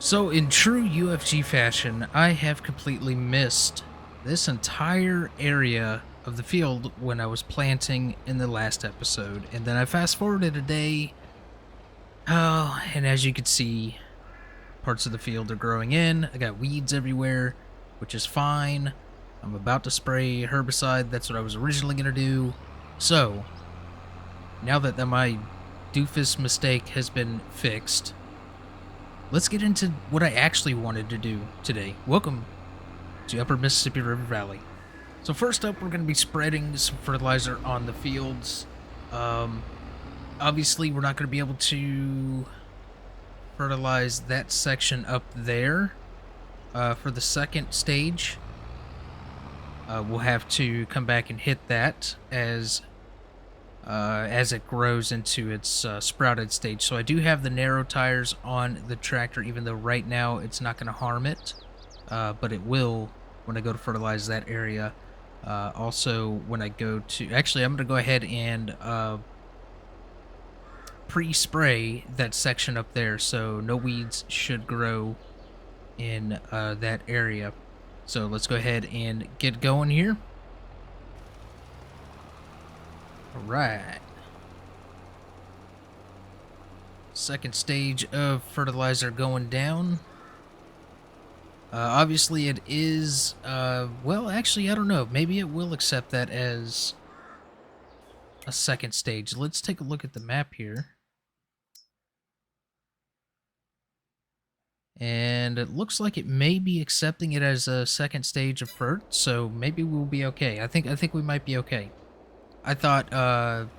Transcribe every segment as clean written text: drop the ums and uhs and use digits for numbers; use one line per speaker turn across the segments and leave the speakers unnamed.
So, in true UFG fashion, I have completely missed this entire area of the field when I was planting in the last episode. And then I fast forwarded a day. Oh, and as you can see, parts of the field are growing in. I got weeds everywhere, which is fine. I'm about to spray herbicide. That's what I was originally going to do. So, now that my doofus mistake has been fixed, let's get into what I actually wanted to do today. Welcome to Upper Mississippi River Valley. So first up, we're going to be spreading some fertilizer on the fields. Obviously, we're not going to be able to fertilize that section up there for the second stage. We'll have to come back and hit that as it grows into its sprouted stage. So I do have the narrow tires on the tractor, even though right now it's not going to harm it, but it will when I go to fertilize that area. Also, when I go to... Actually, I'm going to go ahead and pre-spray that section up there, so no weeds should grow in that area. So let's go ahead and get going here. Alright. Second stage of fertilizer going down. Obviously it is, well, actually, I don't know. Maybe it will accept that as a second stage. Let's take a look at the map here. And it looks like it may be accepting it as a second stage of fert, so maybe we'll be okay. I think we might be okay. I thought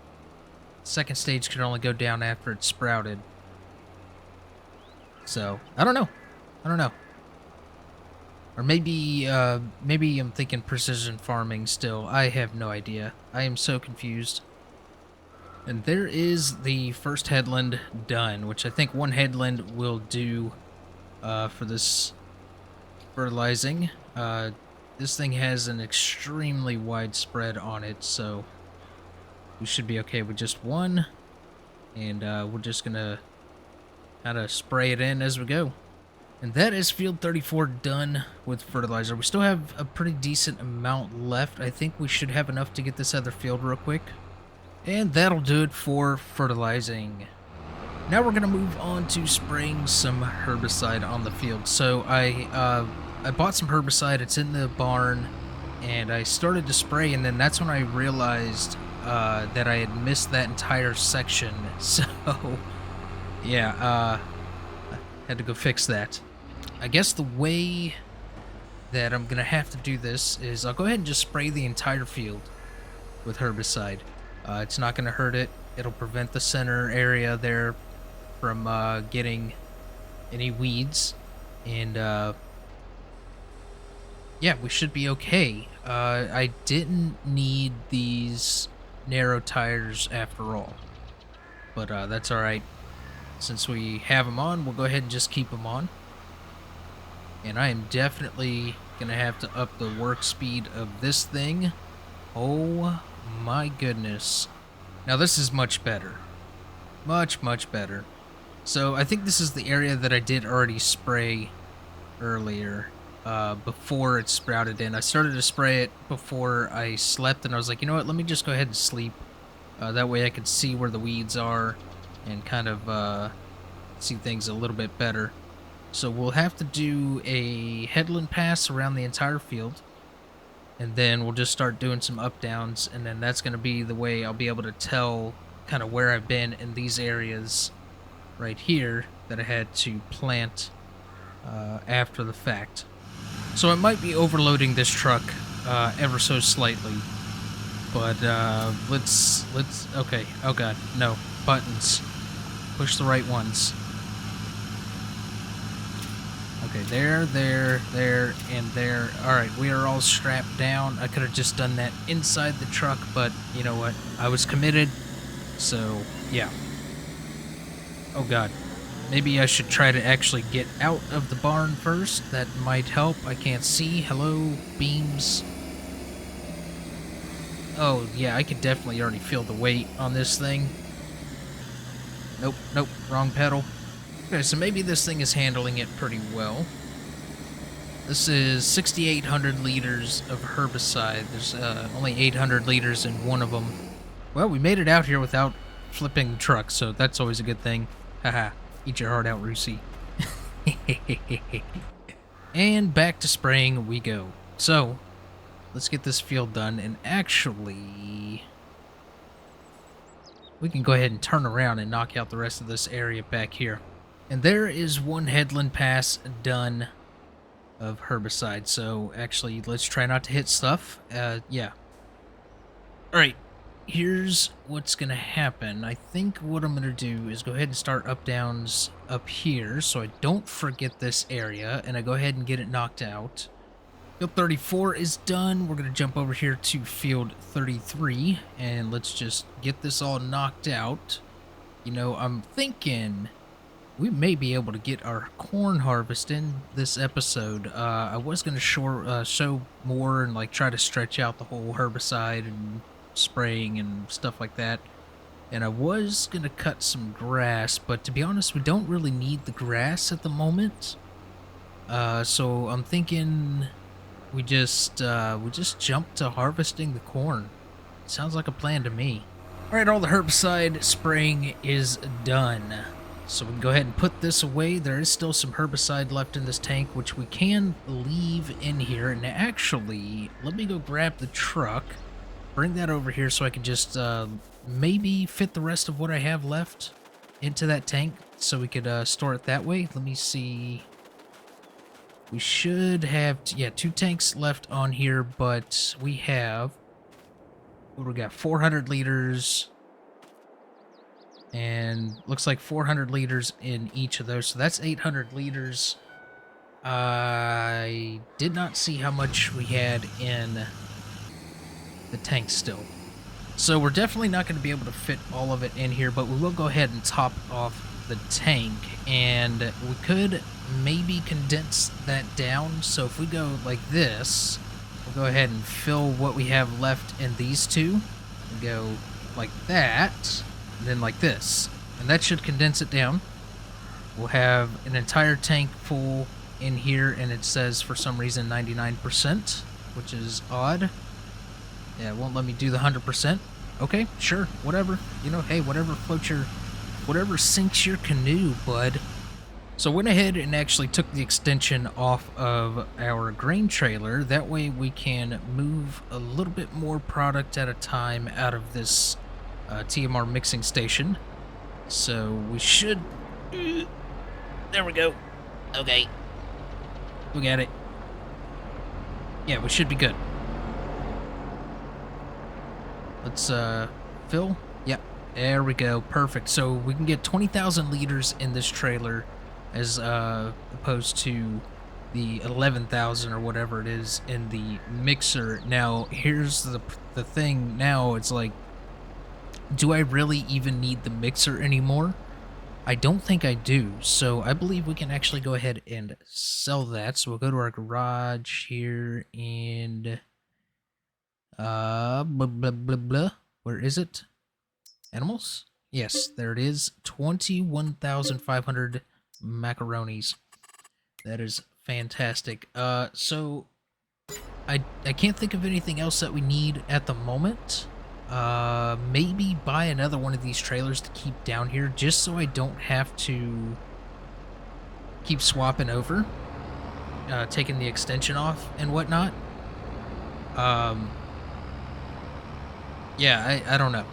second stage could only go down after it's sprouted. So, I don't know. Or maybe I'm thinking precision farming still. I have no idea. I am so confused. And there is the first headland done, which I think one headland will do for this fertilizing. This thing has an extremely wide spread on it, so we should be okay with just one. And we're just gonna kind of spray it in as we go. And that is field 34 done with fertilizer. We still have a pretty decent amount left. I think we should have enough to get this other field real quick. And that'll do it for fertilizing. Now we're going to move on to spraying some herbicide on the field. So I bought some herbicide. It's in the barn. And I started to spray, and then that's when I realized that I had missed that entire section. So, yeah, had to go fix that. I guess the way that I'm going to have to do this is I'll go ahead and just spray the entire field with herbicide. It's not going to hurt it. It'll prevent the center area there from getting any weeds. And, yeah, we should be okay. I didn't need these narrow tires after all. But that's alright. Since we have them on, we'll go ahead and just keep them on. And I am definitely going to have to up the work speed of this thing. Oh my goodness. Now this is much better. Much, much better. So I think this is the area that I did already spray earlier, before it sprouted in. I started to spray it before I slept, and I was like, you know what, let me just go ahead and sleep. That way I can see where the weeds are and kind of see things a little bit better. So we'll have to do a headland pass around the entire field, and then we'll just start doing some up downs, and then that's going to be the way I'll be able to tell kind of where I've been in these areas right here that I had to plant after the fact. So I might be overloading this truck ever so slightly, but let's okay. Oh god, no buttons. Push the right ones. Okay, there, and there. Alright, we are all strapped down. I could have just done that inside the truck, but you know what? I was committed, so yeah. Oh god. Maybe I should try to actually get out of the barn first. That might help. I can't see. Hello, beams. Oh, yeah, I could definitely already feel the weight on this thing. Nope, wrong pedal. Okay, so maybe this thing is handling it pretty well. This is 6,800 liters of herbicide. There's only 800 liters in one of them. Well, we made it out here without flipping the truck, so that's always a good thing. Haha, eat your heart out, Rusey. And back to spraying we go. So, let's get this field done, and actually, we can go ahead and turn around and knock out the rest of this area back here. And there is one headland pass done of herbicide, so actually, let's try not to hit stuff. Yeah. Alright, here's what's gonna happen. I think what I'm gonna do is go ahead and start up-downs up here, so I don't forget this area, and I go ahead and get it knocked out. Field 34 is done. We're gonna jump over here to field 33, and let's just get this all knocked out. You know, I'm thinking we may be able to get our corn harvest in this episode. I was going to show more and like try to stretch out the whole herbicide and spraying and stuff like that. And I was going to cut some grass, but to be honest, we don't really need the grass at the moment. So I'm thinking we just jump to harvesting the corn. Sounds like a plan to me. All right, all the herbicide spraying is done. So we can go ahead and put this away. There is still some herbicide left in this tank, which we can leave in here. And actually, let me go grab the truck, bring that over here so I can just maybe fit the rest of what I have left into that tank so we could store it that way. Let me see. We should have, yeah, 2 tanks left on here, but we have, what do we got, 400 liters. And looks like 400 liters in each of those, so that's 800 liters. I did not see how much we had in the tank still. So we're definitely not going to be able to fit all of it in here, but we will go ahead and top off the tank, and we could maybe condense that down. So if we go like this, we'll go ahead and fill what we have left in these two, and go like that. And then like this, and that should condense it down. We'll have an entire tank full in here, and it says for some reason 99%, which is odd. Yeah, it won't let me do the 100%. Okay, sure, whatever. You know, hey, whatever sinks your canoe, bud. So I went ahead and actually took the extension off of our grain trailer. That way we can move a little bit more product at a time out of this TMR mixing station. So we should... There we go. Okay. Look at it. Yeah, we should be good. Let's fill. Yep. There we go. Perfect. So we can get 20,000 liters in this trailer as opposed to the 11,000 or whatever it is in the mixer. Now, here's the thing. Now it's like, do I really even need the mixer anymore? I don't think I do, so I believe we can actually go ahead and sell that. So we'll go to our garage here, and blah, blah, blah, blah. Where is it? Animals? Yes, there it is. 21,500 macaronis. That is fantastic. So I can't think of anything else that we need at the moment. Maybe buy another one of these trailers to keep down here, just so I don't have to keep swapping over, taking the extension off and whatnot. Yeah, I don't know.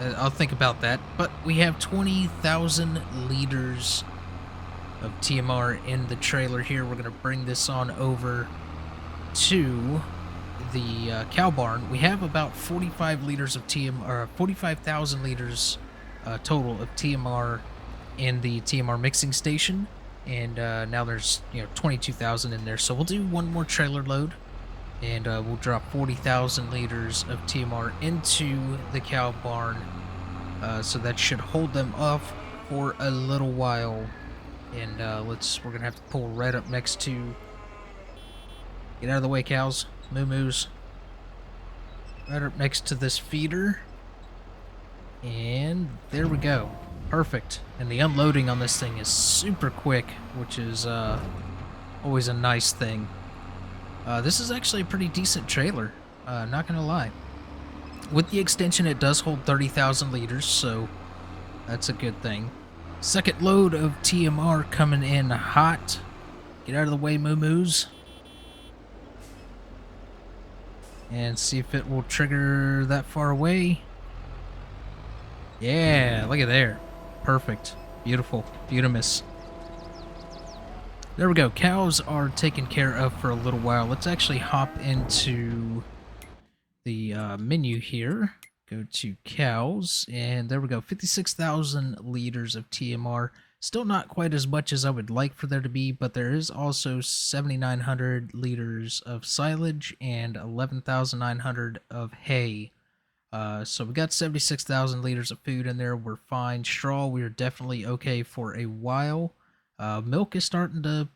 I'll think about that. But we have 20,000 liters of TMR in the trailer here. We're going to bring this on over to the cow barn. We have about 45 liters of TMR, 45,000 liters total of TMR in the TMR mixing station, and now there's 22,000 in there. So we'll do one more trailer load, and we'll drop 40,000 liters of TMR into the cow barn. So that should hold them off for a little while, and we're gonna have to pull right up next to. Get out of the way, cows. Moo-moos. Right up next to this feeder. And there we go. Perfect. And the unloading on this thing is super quick, which is always a nice thing. This is actually a pretty decent trailer, not gonna lie. With the extension, it does hold 30,000 liters, so that's a good thing. Second load of TMR coming in hot. Get out of the way, moo-moos. And see if it will trigger that far away. Yeah, look at there. Perfect. Beautiful. Beautimus. There we go. Cows are taken care of for a little while. Let's actually hop into the menu here. Go to cows, and there we go. 56,000 liters of TMR. Still not quite as much as I would like for there to be, but there is also 7,900 liters of silage and 11,900 of hay. So we got 76,000 liters of food in there. We're fine. Straw, we're definitely okay for a while. Milk is starting to,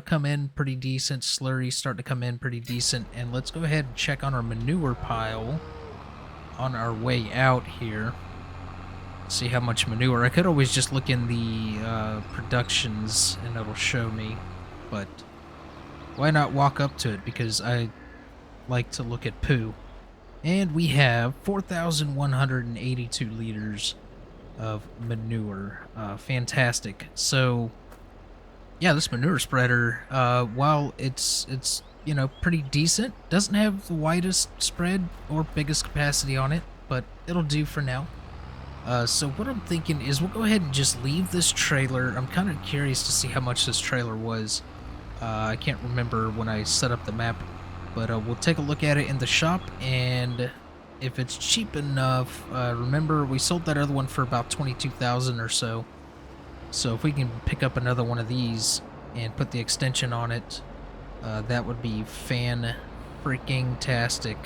come in pretty decent. Slurry's starting to come in pretty decent. And let's go ahead and check on our manure pile on our way out here. See how much manure. I could always just look in the productions and it'll show me. But why not walk up to it? Because I like to look at poo. And we have 4,182 liters of manure. Fantastic. So, yeah, this manure spreader, while it's pretty decent, doesn't have the widest spread or biggest capacity on it, but it'll do for now. So what I'm thinking is we'll go ahead and just leave this trailer. I'm kind of curious to see how much this trailer was. I can't remember when I set up the map. But we'll take a look at it in the shop, and if it's cheap enough, remember we sold that other one for about 22,000 or so. So if we can pick up another one of these and put the extension on it, that would be fan-freaking-tastic.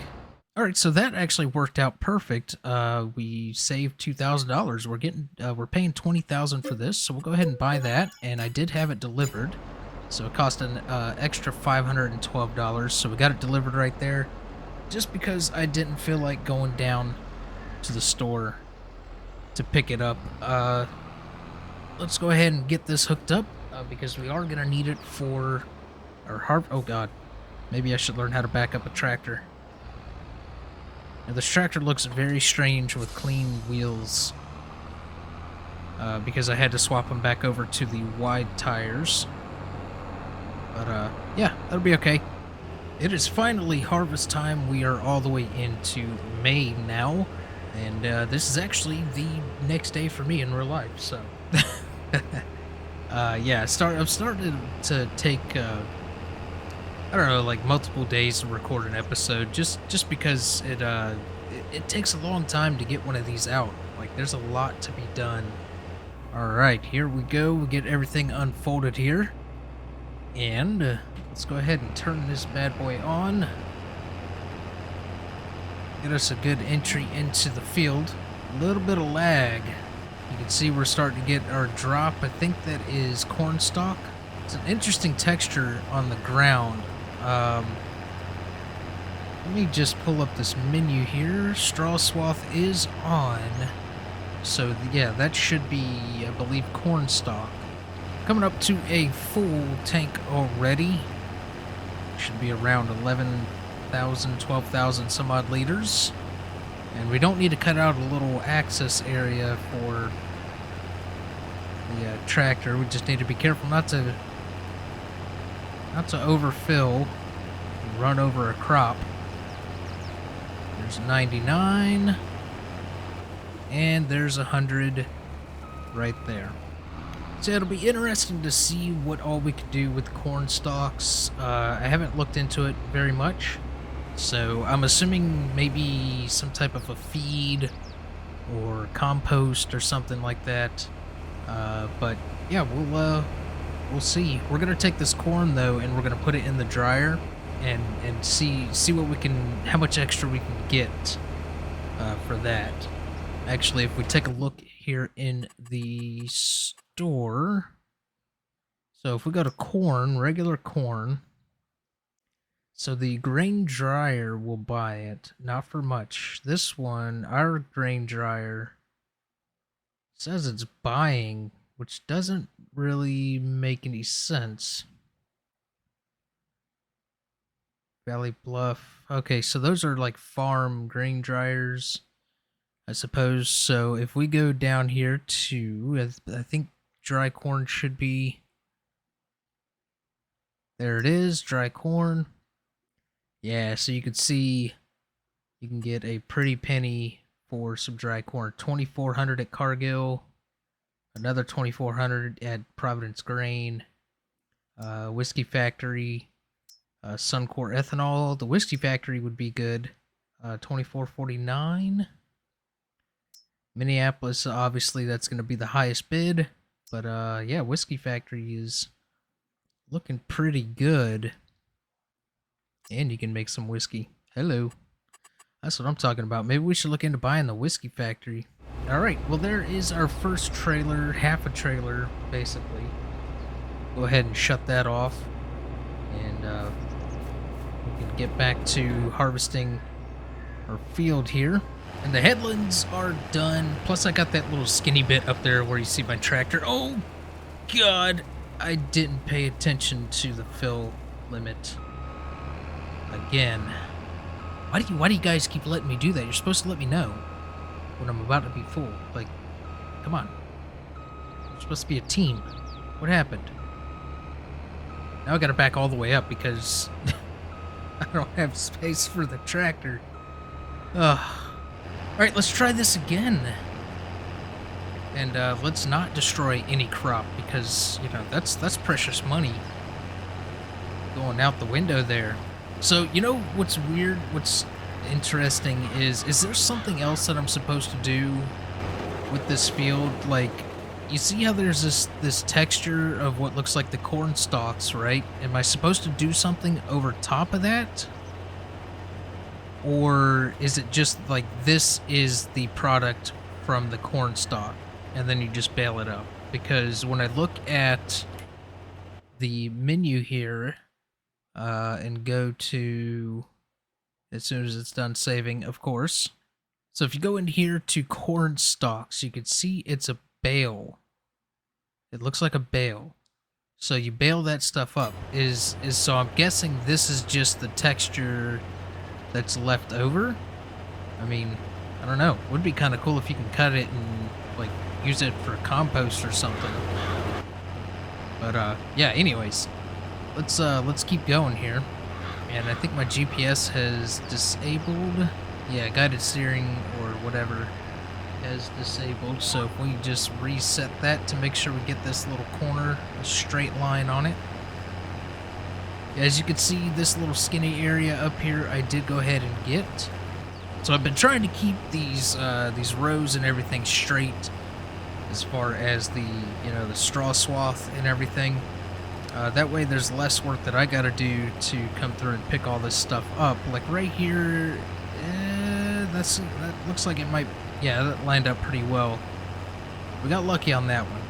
Alright, so that actually worked out perfect. We saved $2,000. We're paying 20,000 for this, so we'll go ahead and buy that, and I did have it delivered. So it cost an extra $512, so we got it delivered right there, just because I didn't feel like going down to the store to pick it up. Let's go ahead and get this hooked up, because we are going to need it for our oh god, maybe I should learn how to back up a tractor. Now this tractor looks very strange with clean wheels, because I had to swap them back over to the wide tires. But, yeah, that'll be okay. It is finally harvest time. We are all the way into May now. And, this is actually the next day for me in real life, so. Yeah, I've started to take, I don't know, like multiple days to record an episode, just because it takes a long time to get one of these out. Like, there's a lot to be done. Alright, here we go. We get everything unfolded here. And let's go ahead and turn this bad boy on. Get us a good entry into the field. A little bit of lag. You can see we're starting to get our drop. I think that is corn stalk. It's an interesting texture on the ground. Let me just pull up this menu here. Straw swath is on. So yeah, that should be, I believe, corn stalk. Coming up to a full tank already. Should be around 11,000, 12,000 some odd liters. And we don't need to cut out a little access area for the tractor. We just need to be careful not to overfill and run over a crop. There's 99. And there's 100 right there. So it'll be interesting to see what all we could do with corn stalks. I haven't looked into it very much, so I'm assuming maybe some type of a feed or compost or something like that. But yeah, we'll see. We're gonna take this corn though, and we're gonna put it in the dryer and see what we can, how much extra we can get for that. Actually, if we take a look here in the store, so if we go to corn, regular corn, so the grain dryer will buy it, not for much. This one, our grain dryer, says it's buying, which doesn't really make any sense. Valley Bluff. Okay, so those are like farm grain dryers, I suppose. So if we go down here to, I think dry corn should be, there it is, dry corn. Yeah, so you can see you can get a pretty penny for some dry corn. 2,400 at Cargill, another 2,400 at Providence Grain, Whiskey Factory, Suncor Ethanol. The Whiskey Factory would be good. 24.49. Minneapolis, obviously that's going to be the highest bid, but yeah, Whiskey Factory is looking pretty good. And you can make some whiskey. Hello. That's what I'm talking about. Maybe we should look into buying the Whiskey Factory. Alright, well there is our first trailer, half a trailer, basically. Go ahead and shut that off. And we can get back to harvesting our field here. And the headlands are done. Plus I got that little skinny bit up there where you see my tractor. Oh, God. I didn't pay attention to the fill limit. Again. Why do you guys keep letting me do that? You're supposed to let me know when I'm about to be full. Like, come on. We're supposed to be a team. What happened? Now I gotta back all the way up because I don't have space for the tractor. Ugh. Alright, let's try this again. And let's not destroy any crop because, you know, that's precious money going out the window there. So, you know what's weird, what's interesting is there something else that I'm supposed to do with this field? Like, you see how there's this texture of what looks like the corn stalks, right? Am I supposed to do something over top of that? Or is it just like this is the product from the corn stalk and then you just bale it up? Because when I look at the menu here and go to, as soon as it's done saving, of course. So if you go in here to corn stalks, you can see it's a bale. It looks like a bale. So you bale that stuff up. So I'm guessing this is just the texture that's left over. I mean, I don't know. Would be kind of cool if you can cut it and like use it for compost or something. But yeah, anyways, let's keep going here. And I think my GPS has disabled. Yeah, guided steering or whatever has disabled. So if we just reset that to make sure we get this little corner, a straight line on it. As you can see, this little skinny area up here, I did go ahead and get. So I've been trying to keep these rows and everything straight, as far as the the straw swath and everything. That way, there's less work that I got to do to come through and pick all this stuff up. Like right here, that looks like it might. Yeah, that lined up pretty well. We got lucky on that one.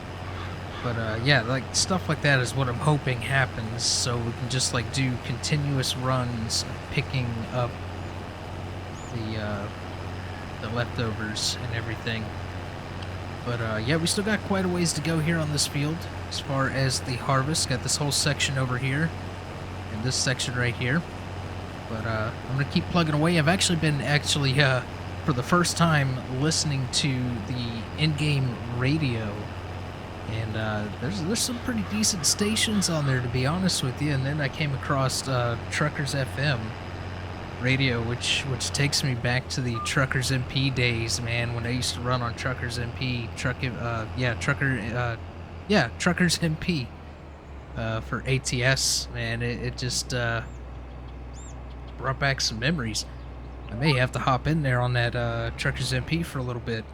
But yeah, like stuff like that is what I'm hoping happens, so we can just like do continuous runs of picking up the leftovers and everything. But yeah, we still got quite a ways to go here on this field as far as the harvest. Got this whole section over here and this section right here. But I'm gonna keep plugging away. I've actually been for the first time listening to the in-game radio. And there's some pretty decent stations on there, to be honest with you. And then I came across Truckers FM radio, which takes me back to the Truckers MP days, man. When I used to run on Truckers MP, Truckers MP for ATS, man. It just brought back some memories. I may have to hop in there on that Truckers MP for a little bit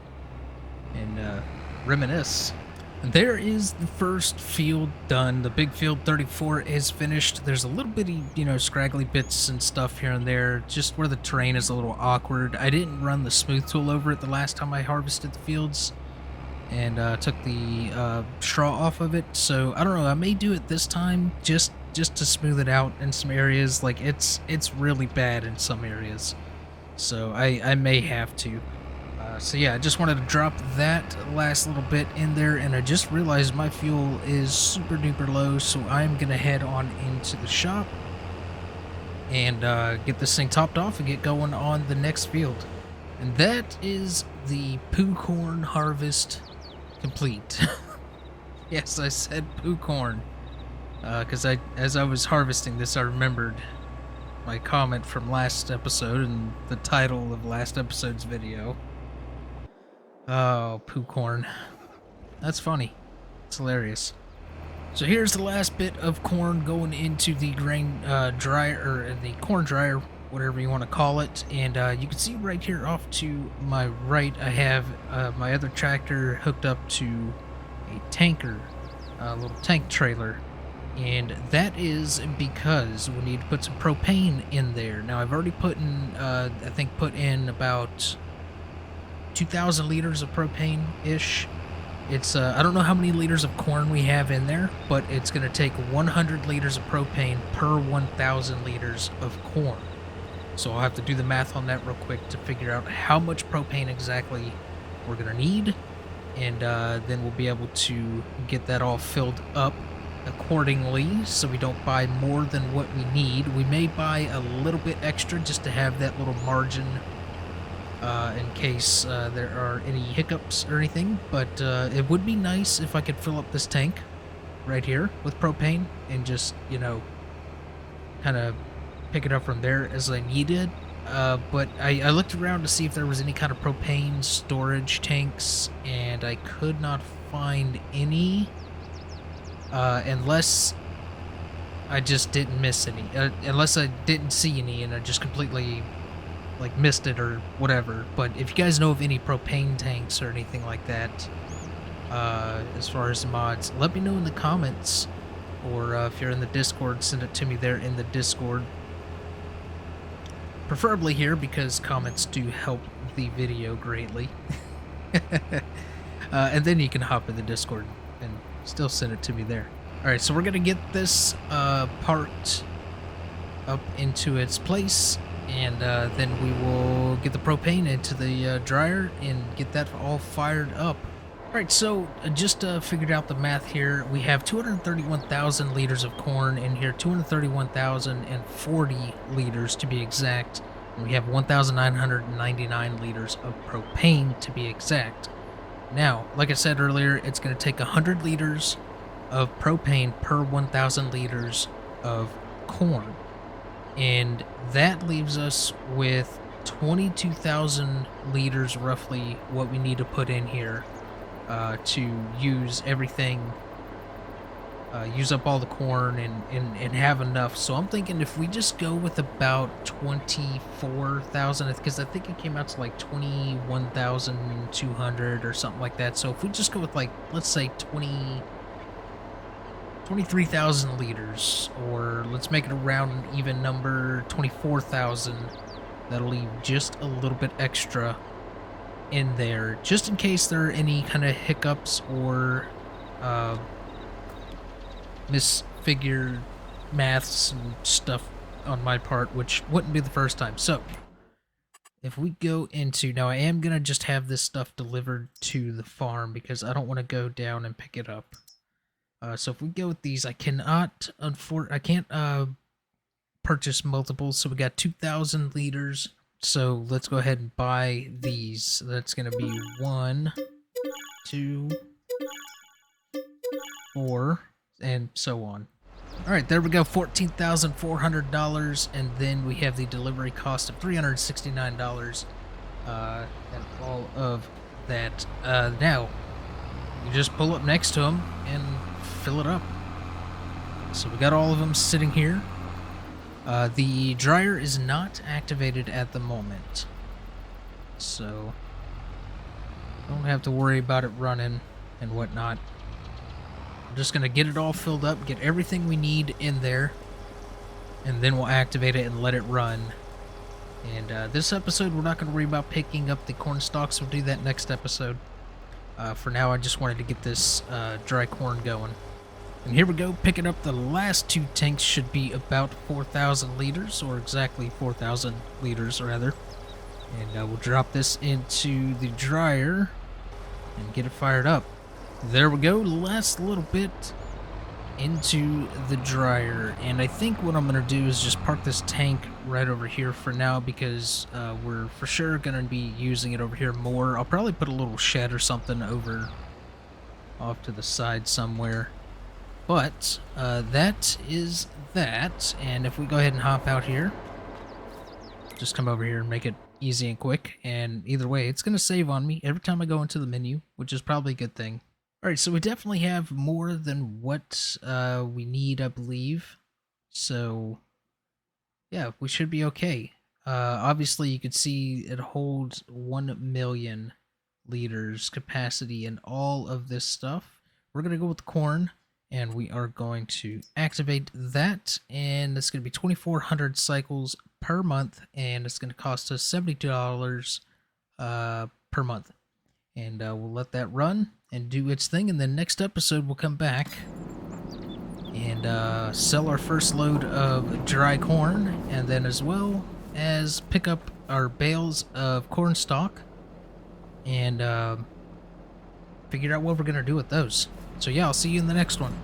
and reminisce. And there is the first field done. The big field 34 is finished. There's a little bitty, scraggly bits and stuff here and there, just where the terrain is a little awkward. I didn't run the smooth tool over it the last time I harvested the fields and took the straw off of it. So I don't know. I may do it this time just to smooth it out in some areas. Like it's really bad in some areas. So I may have to. So yeah, I just wanted to drop that last little bit in there, and I just realized my fuel is super duper low, so I'm gonna head on into the shop and get this thing topped off and get going on the next field. And that is the poo corn harvest complete. Yes, I said poo corn, because as I was harvesting this, I remembered my comment from last episode and the title of last episode's video. Oh, poo corn. That's funny. It's hilarious. So here's the last bit of corn going into the grain dryer, or the corn dryer, whatever you want to call it. And you can see right here off to my right, I have my other tractor hooked up to a tanker, a little tank trailer. And that is because we need to put some propane in there. Now I've already put in, I think put in about 2,000 liters of propane-ish. It's, I don't know how many liters of corn we have in there, but it's going to take 100 liters of propane per 1,000 liters of corn. So I'll have to do the math on that real quick to figure out how much propane exactly we're going to need, and then we'll be able to get that all filled up accordingly so we don't buy more than what we need. We may buy a little bit extra just to have that little margin in case there are any hiccups or anything, but it would be nice if I could fill up this tank right here with propane and just, you know, kind of pick it up from there as I needed. But I looked around to see if there was any kind of propane storage tanks, and I could not find any, unless I just didn't miss any, unless I didn't see any and I just completely like missed it or whatever. But if you guys know of any propane tanks or anything like that, as far as the mods, let me know in the comments, or if you're in the Discord, send it to me there in the Discord, preferably here because comments do help the video greatly. And then you can hop in the Discord and still send it to me there. Alright, so we're gonna get this part up into its place, and then we will get the propane into the dryer and get that all fired up. Alright, so just figured out the math here. We have 231,000 liters of corn in here, 231,040 liters to be exact. And we have 1,999 liters of propane to be exact. Now, like I said earlier, it's going to take 100 liters of propane per 1,000 liters of corn. And that leaves us with 22,000 liters, roughly, what we need to put in here to use everything, use up all the corn and have enough. So I'm thinking if we just go with about 24,000, because I think it came out to like 21,200 or something like that. So if we just go with, like, let's say 23,000 liters, or let's make it a round and even number, 24,000, that'll leave just a little bit extra in there, just in case there are any kind of hiccups or misfigured maths and stuff on my part, which wouldn't be the first time. So if we go into, now I am gonna just have this stuff delivered to the farm because I don't want to go down and pick it up. So if we go with these, I cannot, I can't purchase multiples, so we got 2,000 liters. So let's go ahead and buy these. That's going to be 1, 2, 4, and so on. Alright, there we go, $14,400, and then we have the delivery cost of $369, and all of that. Now, you just pull up next to them and fill it up. So we got all of them sitting here. The dryer is not activated at the moment, so don't have to worry about it running and whatnot. I'm just gonna get it all filled up, get everything we need in there, and then we'll activate it and let it run. And this episode, we're not gonna worry about picking up the corn stalks. We'll do that next episode. For now, I just wanted to get this dry corn going. And here we go, picking up the last 2 tanks. Should be about 4,000 liters, or exactly 4,000 liters, rather. And we'll drop this into the dryer and get it fired up. There we go, last little bit into the dryer. And I think what I'm gonna do is just park this tank right over here for now, because we're for sure gonna be using it over here more. I'll probably put a little shed or something over off to the side somewhere. But that is that. And if we go ahead and hop out here, just come over here and make it easy and quick. And either way, it's going to save on me every time I go into the menu, which is probably a good thing. All right, so we definitely have more than what we need, I believe. So, yeah, we should be okay. Obviously, you can see it holds 1 million liters capacity and all of this stuff. We're going to go with the corn, and we are going to activate that, and it's going to be 2,400 cycles per month, and it's going to cost us $72 per month. And we'll let that run and do its thing, and then next episode we'll come back and sell our first load of dry corn, and then as well as pick up our bales of corn stalk and figure out what we're going to do with those. So yeah, I'll see you in the next one.